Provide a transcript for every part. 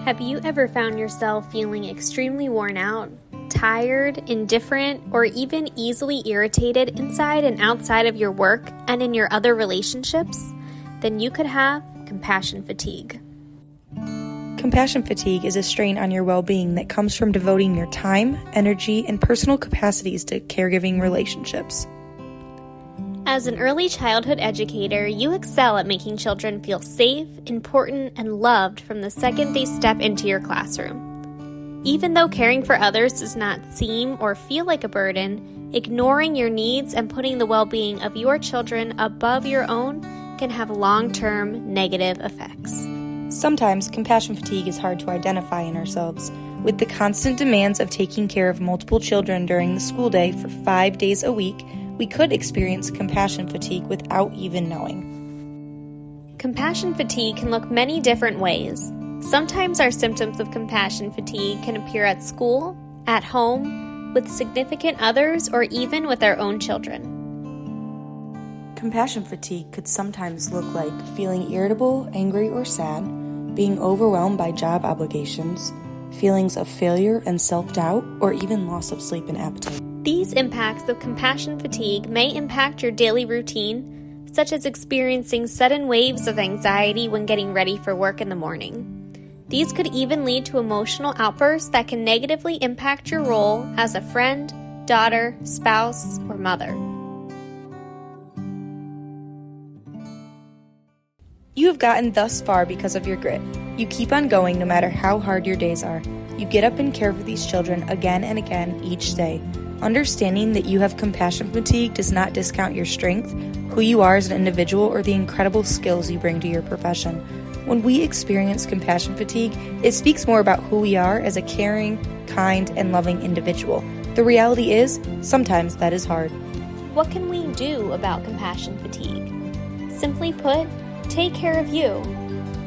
Have you ever found yourself feeling extremely worn out, tired, indifferent, or even easily irritated inside and outside of your work and in your other relationships? Then you could have compassion fatigue. Compassion fatigue is a strain on your well-being that comes from devoting your time, energy, and personal capacities to caregiving relationships. As an early childhood educator, you excel at making children feel safe, important, and loved from the second they step into your classroom. Even though caring for others does not seem or feel like a burden, ignoring your needs and putting the well-being of your children above your own can have long-term negative effects. Sometimes compassion fatigue is hard to identify in ourselves. With the constant demands of taking care of multiple children during the school day for 5 days a week, we could experience compassion fatigue without even knowing. Compassion fatigue can look many different ways. Sometimes our symptoms of compassion fatigue can appear at school, at home, with significant others, or even with our own children. Compassion fatigue could sometimes look like feeling irritable, angry, or sad, being overwhelmed by job obligations, feelings of failure and self-doubt, or even loss of sleep and appetite. These impacts of compassion fatigue may impact your daily routine, such as experiencing sudden waves of anxiety when getting ready for work in the morning. These could even lead to emotional outbursts that can negatively impact your role as a friend, daughter, spouse, or mother. You have gotten thus far because of your grit. You keep on going no matter how hard your days are. You get up and care for these children again and again each day. Understanding that you have compassion fatigue does not discount your strength, who you are as an individual, or the incredible skills you bring to your profession. When we experience compassion fatigue, it speaks more about who we are as a caring, kind, and loving individual. The reality is, sometimes that is hard. What can we do about compassion fatigue? Simply put, take care of you.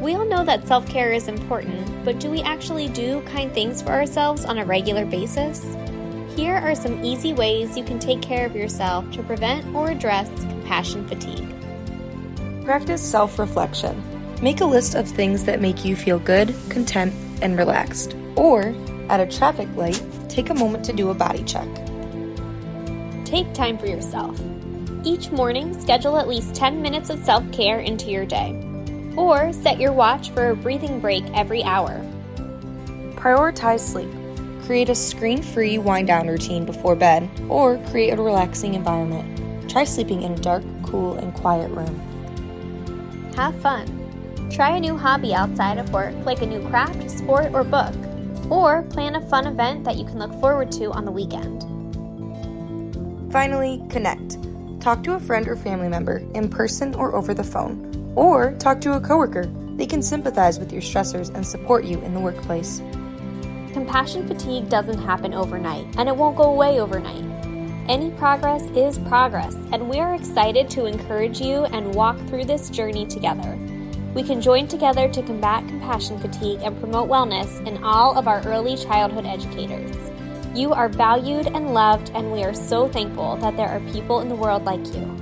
We all know that self-care is important, but do we actually do kind things for ourselves on a regular basis? Here are some easy ways you can take care of yourself to prevent or address compassion fatigue. Practice self-reflection. Make a list of things that make you feel good, content, and relaxed. Or, at a traffic light, take a moment to do a body check. Take time for yourself. Each morning, schedule at least 10 minutes of self-care into your day. Or set your watch for a breathing break every hour. Prioritize sleep. Create a screen-free wind-down routine before bed, or create a relaxing environment. Try sleeping in a dark, cool, and quiet room. Have fun. Try a new hobby outside of work, like a new craft, sport, or book. Or plan a fun event that you can look forward to on the weekend. Finally, connect. Talk to a friend or family member, in person or over the phone. Or talk to a coworker. They can sympathize with your stressors and support you in the workplace. Compassion fatigue doesn't happen overnight, and it won't go away overnight. Any progress is progress, and we are excited to encourage you and walk through this journey together. We can join together to combat compassion fatigue and promote wellness in all of our early childhood educators. You are valued and loved, and we are so thankful that there are people in the world like you.